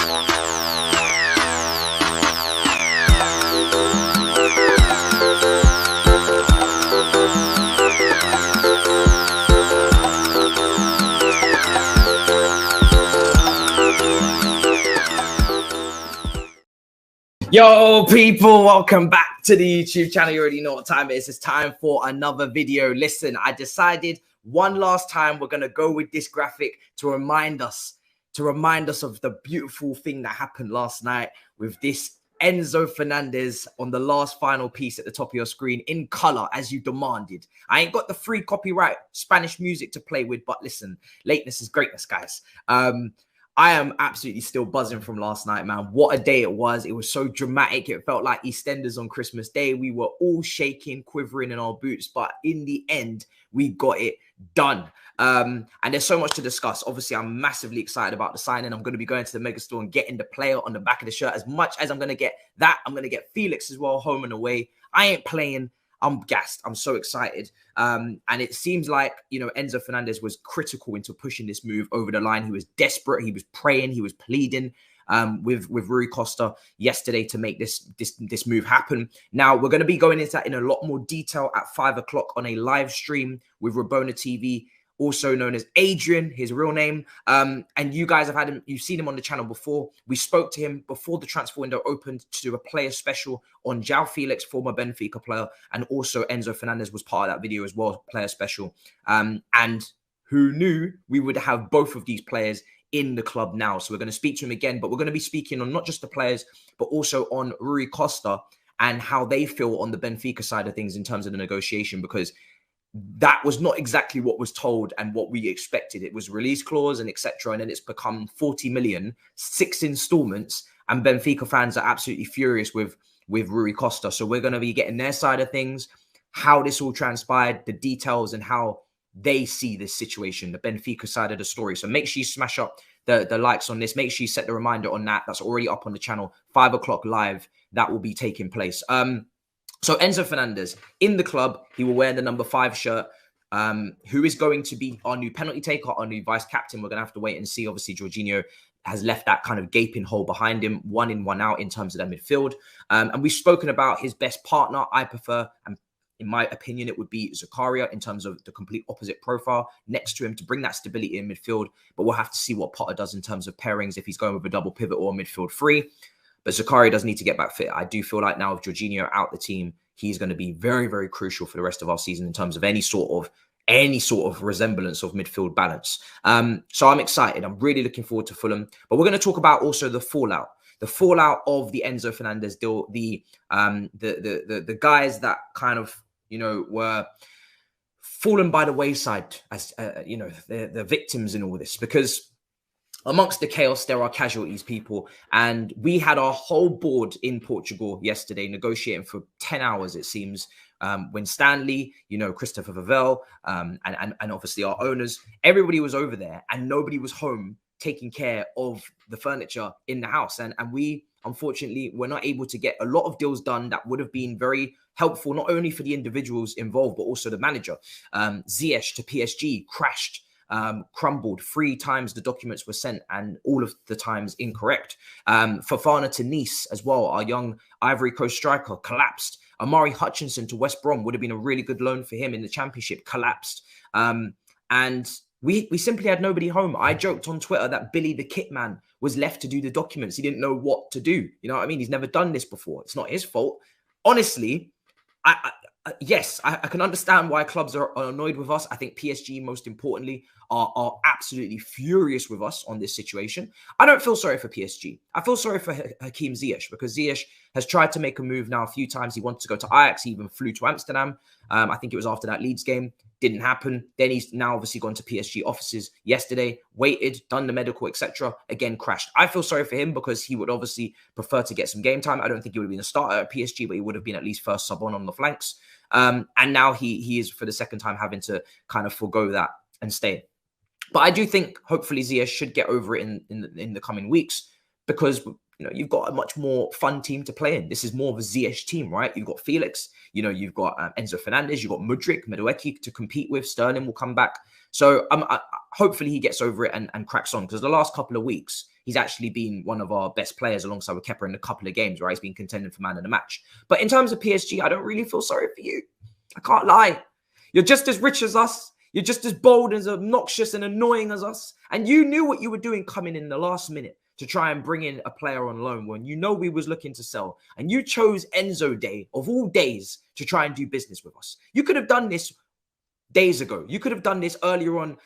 Yo, people, welcome back to the YouTube channel. You already know what time it is. It's time for another video. Listen, I decided one last time we're going to go with this graphic to remind us of the beautiful thing that happened last night with this Enzo Fernandez on the last final piece at the top of your screen in color, as you demanded. I ain't got the free copyright Spanish music to play with, but listen, lateness is greatness, guys. I am absolutely still buzzing from last night, man. What a day it was. It was so dramatic. It felt like EastEnders on Christmas Day. We were all shaking, quivering in our boots, but in the end, we got it done. And there's so much to discuss. Obviously, I'm massively excited about the signing. I'm going to be going to the mega store and getting the player on the back of the shirt. As much as I'm going to get that, I'm going to get Felix as well, home and away. I ain't playing. I'm gassed. I'm so excited. And it seems like, you know, Enzo Fernandez was critical into pushing this move over the line. He was desperate. He was praying. He was pleading with Rui Costa yesterday to make this move happen. Now, we're going to be going into that in a lot more detail at 5 o'clock on a live stream with Rabona TV, also known as Adrian, his real name. And you guys have had him, you've seen him on the channel before. We spoke to him before the transfer window opened to do a player special on João Felix, former Benfica player, and also Enzo Fernandez was part of that video as well, player special. And who knew we would have both of these players in the club now? So we're going to speak to him again, but we're going to be speaking on not just the players, but also on Rui Costa and how they feel on the Benfica side of things in terms of the negotiation, because that was not exactly what was told and what we expected. It was release clause and etc. And then it's become 40 million, 6 installments. And Benfica fans are absolutely furious with Rui Costa. So we're going to be getting their side of things, how this all transpired, the details and how they see this situation, the Benfica side of the story. So make sure you smash up the likes on this. Make sure you set the reminder on that. That's already up on the channel, 5 o'clock live. That will be taking place. So Enzo Fernandez in the club, he will wear the number 5 shirt. Who is going to be our new penalty taker, our new vice captain? We're going to have to wait and see. Obviously, Jorginho has left that kind of gaping hole behind him, 1 in, 1 out in terms of their midfield. And we've spoken about his best partner. I prefer, and in my opinion, it would be Zakaria in terms of the complete opposite profile next to him to bring that stability in midfield. But we'll have to see what Potter does in terms of pairings, if he's going with a double pivot or a midfield 3. But Zakaria does need to get back fit. I do feel like now with Jorginho out the team, he's going to be very, very crucial for the rest of our season in terms of any sort of resemblance of midfield balance. So I'm excited. I'm really looking forward to Fulham. But we're going to talk about also the fallout of the Enzo Fernandez deal, the guys that kind of, you know, were fallen by the wayside as, you know, the victims in all this, because amongst the chaos, there are casualties, people. And we had our whole board in Portugal yesterday negotiating for 10 hours, it seems, when Stanley, you know, Christopher Vavel, and obviously our owners, everybody was over there and nobody was home taking care of the furniture in the house. And we, unfortunately, were not able to get a lot of deals done that would have been very helpful, not only for the individuals involved, but also the manager. Ziyech to PSG crashed. Crumbled 3 times the documents were sent and all of the times incorrect. Fofana to Nice as well, our young Ivory Coast striker, collapsed. Amari Hutchinson to West Brom would have been a really good loan for him in the Championship, collapsed. And we simply had nobody home. I joked on Twitter that Billy the Kit Man was left to do the documents. He didn't know what to do. You know what I mean? He's never done this before. It's not his fault. Honestly, yes, I can understand why clubs are annoyed with us. I think PSG, most importantly, are absolutely furious with us on this situation. I don't feel sorry for PSG. I feel sorry for Hakim Ziyech, because Ziyech has tried to make a move now a few times. He wanted to go to Ajax. He even flew to Amsterdam. I think it was after that Leeds game. Didn't happen. Then he's now obviously gone to PSG offices yesterday, waited, done the medical, etc. Again, crashed. I feel sorry for him because he would obviously prefer to get some game time. I don't think he would have been a starter at PSG, but he would have been at least first sub on the flanks. And now he is for the second time having to kind of forego that and stay. But I do think hopefully Ziyech should get over it in the coming weeks, because you know you've got a much more fun team to play in. This is more of a Ziyech team, right? You've got Felix, you know, you've got Enzo Fernandez, you've got Mudryk, Madueke to compete with. Sterling will come back. So hopefully he gets over it and cracks on, because the last couple of weeks he's actually been one of our best players alongside with Kepa in a couple of games where he's been contending for man of the match. But in terms of PSG, I don't really feel sorry for you. I can't lie. You're just as rich as us. You're just as bold, as obnoxious and annoying as us. And you knew what you were doing coming in the last minute to try and bring in a player on loan when you know we was looking to sell. And you chose Enzo Day, of all days, to try and do business with us. You could have done this days ago. You could have done this earlier on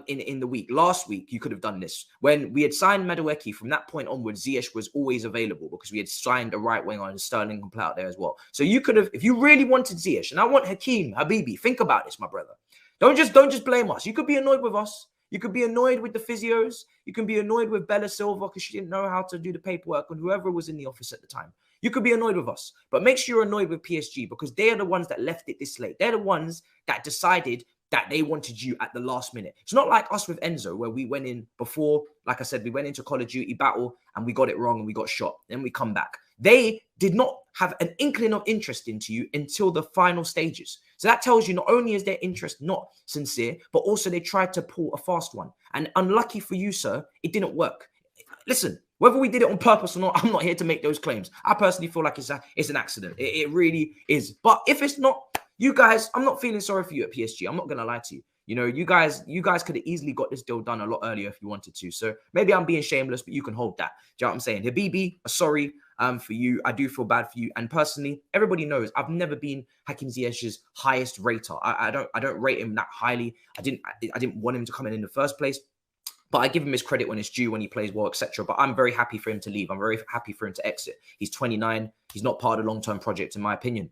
in the week. Last week, you could have done this. When we had signed Madueke, from that point onwards, Ziyech was always available because we had signed a right winger and Sterling can play out there as well. So you could have, if you really wanted Ziyech, and I want Hakim, Habibi, think about this, my brother. Don't just blame us. You could be annoyed with us. You could be annoyed with the physios. You can be annoyed with Bella Silva because she didn't know how to do the paperwork and whoever was in the office at the time. You could be annoyed with us, but make sure you're annoyed with PSG because they are the ones that left it this late. They're the ones that decided that they wanted you at the last minute. It's not like us with Enzo, where we went in before, like I said, we went into Call of Duty battle and we got it wrong and we got shot. Then we come back. They did not have an inkling of interest into you until the final stages. So that tells you not only is their interest not sincere, but also they tried to pull a fast one. And unlucky for you, sir, it didn't work. Listen, whether we did it on purpose or not, I'm not here to make those claims. I personally feel like it's an accident. It really is. But if it's not, you guys, I'm not feeling sorry for you at PSG. I'm not going to lie to you. You know, you guys could have easily got this deal done a lot earlier if you wanted to. So maybe I'm being shameless, but you can hold that. Do you know what I'm saying? Habibi, sorry for you. I do feel bad for you. And personally, everybody knows I've never been Hakim Ziyech's highest rater. I don't rate him that highly. I didn't want him to come in the first place. But I give him his credit when it's due, when he plays well, etc. But I'm very happy for him to leave. I'm very happy for him to exit. He's 29. He's not part of the long-term project, in my opinion.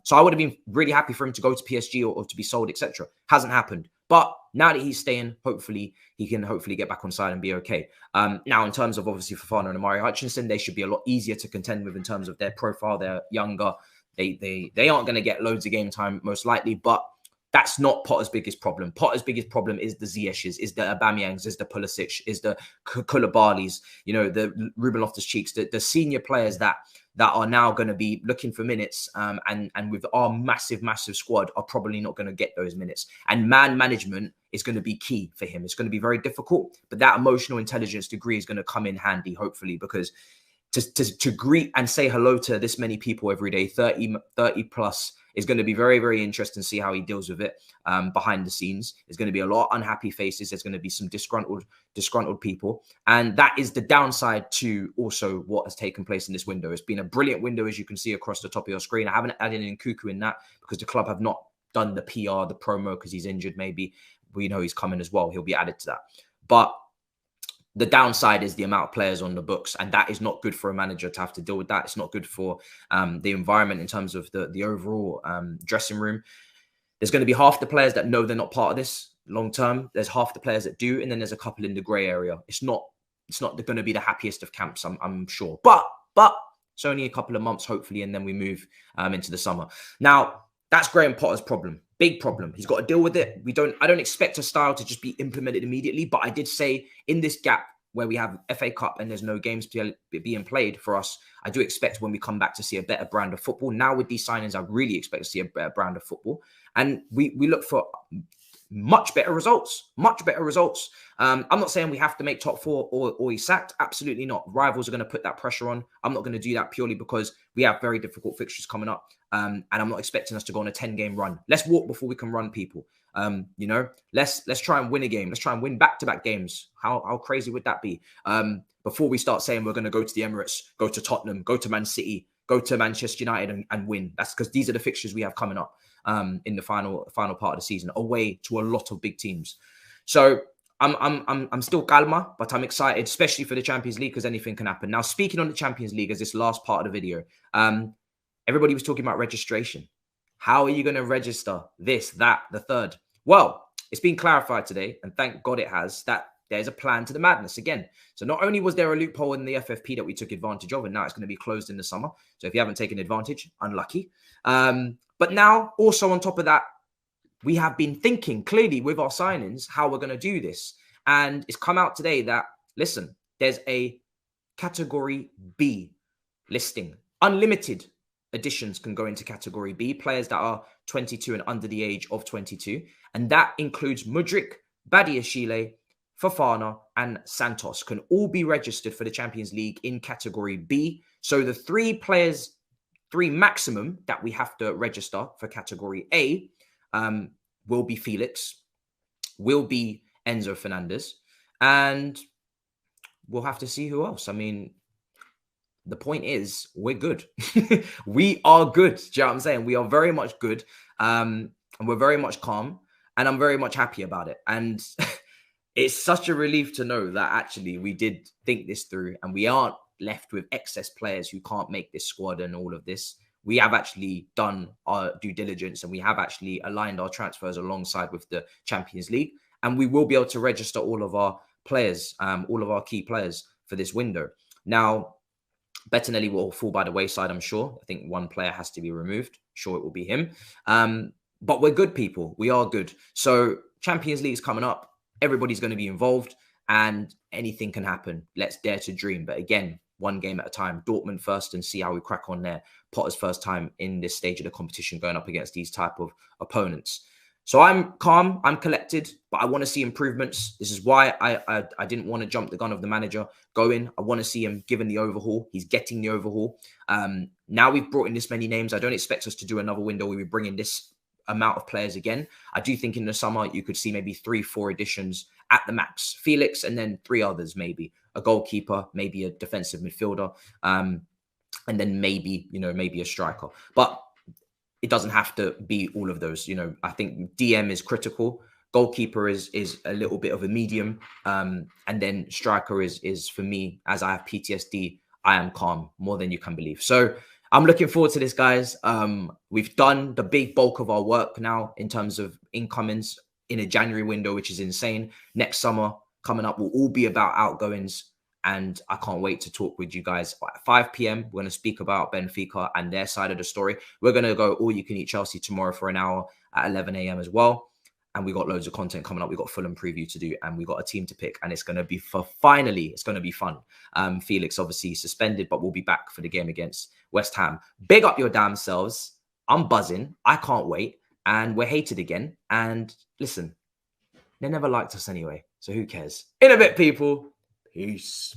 So I would have been really happy for him to go to PSG or to be sold, etc. Hasn't happened. But now that he's staying, hopefully he can get back on side and be okay. Now, in terms of obviously Fofana and Amari Hutchinson, they should be a lot easier to contend with in terms of their profile. They're younger. They aren't going to get loads of game time, most likely, but that's not Potter's biggest problem. Potter's biggest problem is the Ziyech's, is the Aubameyangs, is the Pulisic, is the Koulibaly's, you know, the Ruben Loftus-Cheeks, the senior players that are now going to be looking for minutes and with our massive squad are probably not going to get those minutes. And man management is going to be key for him. It's going to be very difficult, but that emotional intelligence degree is going to come in handy, hopefully, because to greet and say hello to this many people every day, 30 plus, is going to be very, very interesting to see how he deals with it behind the scenes. There's going to be a lot of unhappy faces. There's going to be some disgruntled people. And that is the downside to also what has taken place in this window. It's been a brilliant window, as you can see across the top of your screen. I haven't added in Cuckoo in that because the club have not done the PR, the promo, because he's injured maybe. We know he's coming as well. He'll be added to that. But the downside is the amount of players on the books, and that is not good for a manager to have to deal with that. It's not good for the environment in terms of the overall dressing room. There's going to be half the players that know they're not part of this long term. There's half the players that do, and then there's a couple in the grey area. It's not going to be the happiest of camps, I'm sure. But it's only a couple of months, hopefully, and then we move into the summer. Now, that's Graham Potter's problem. Big problem. He's got to deal with it. I don't expect a style to just be implemented immediately, but I did say in this gap where we have FA Cup and there's no games being played for us, I do expect when we come back to see a better brand of football. Now with these signings, I really expect to see a better brand of football. And we look for much better results, I'm not saying we have to make top four or he's sacked. Absolutely not. Rivals are going to put that pressure on. I'm not going to do that purely because we have very difficult fixtures coming up. And I'm not expecting us to go on a 10-game run. Let's walk before we can run, people. You know, let's try and win a game. Let's try and win back-to-back games. How crazy would that be? Before we start saying we're going to go to the Emirates, go to Tottenham, go to Man City, go to Manchester United and win. That's because these are the fixtures we have coming up in the final part of the season, away to a lot of big teams. So I'm still calma, but I'm excited, especially for the Champions League, because anything can happen. Now, speaking on the Champions League as this last part of the video, everybody was talking about registration. How are you going to register this, that, the third? Well, it's been clarified today, and thank God it has, that there's a plan to the madness again. So not only was there a loophole in the FFP that we took advantage of, and now it's going to be closed in the summer. So if you haven't taken advantage, unlucky. But now, also on top of that, we have been thinking clearly with our signings how we're going to do this. And it's come out today that, listen, there's a Category B listing. Unlimited additions can go into Category B, players that are 22 and under the age of 22. And that includes Mudryk, Badiashile, Fofana, and Santos can all be registered for the Champions League in category B. So the three maximum that we have to register for category A will be Felix, will be Enzo Fernandez, and we'll have to see who else. I mean, the point is, we're good. We are good. Do you know what I'm saying? We are very much good. And we're very much calm. And I'm very much happy about it. And it's such a relief to know that actually we did think this through and we aren't left with excess players who can't make this squad and all of this. We have actually done our due diligence and we have actually aligned our transfers alongside with the Champions League. And we will be able to register all of our players, all of our key players for this window. Now, Bettinelli will fall by the wayside, I'm sure. I think one player has to be removed. Sure, it will be him. But we're good people. We are good. So Champions League is coming up. Everybody's going to be involved and anything can happen. Let's dare to dream. But again, one game at a time. Dortmund first and see how we crack on there. Potter's first time in this stage of the competition going up against these type of opponents. So I'm calm, I'm collected, but I want to see improvements. This is why I didn't want to jump the gun of the manager going. I want to see him given the overhaul. He's getting the overhaul. Now we've brought in this many names. I don't expect us to do another window where we bring in this amount of players again. I do think in the summer you could see maybe 3-4 additions at the max. Felix and then 3 others maybe. A goalkeeper, maybe a defensive midfielder, and then maybe, maybe a striker. But it doesn't have to be all of those. I think DM is critical. Goalkeeper is a little bit of a medium. And then striker is for me, as I have PTSD, I am calm more than you can believe. So I'm looking forward to this, guys. We've done the big bulk of our work now in terms of incomings in a January window, which is insane. Next summer coming up will all be about outgoings. And I can't wait to talk with you guys. At 5 p.m, we're going to speak about Benfica and their side of the story. We're going to go all you can eat Chelsea tomorrow for an hour at 11 a.m. as well. And we got loads of content coming up. We got Fulham preview to do and we got a team to pick. And it's going to be it's going to be fun. Felix obviously suspended, but we'll be back for the game against West Ham. Big up your damn selves. I'm buzzing. I can't wait. And we're hated again. And listen, they never liked us anyway. So who cares? In a bit, people. Peace.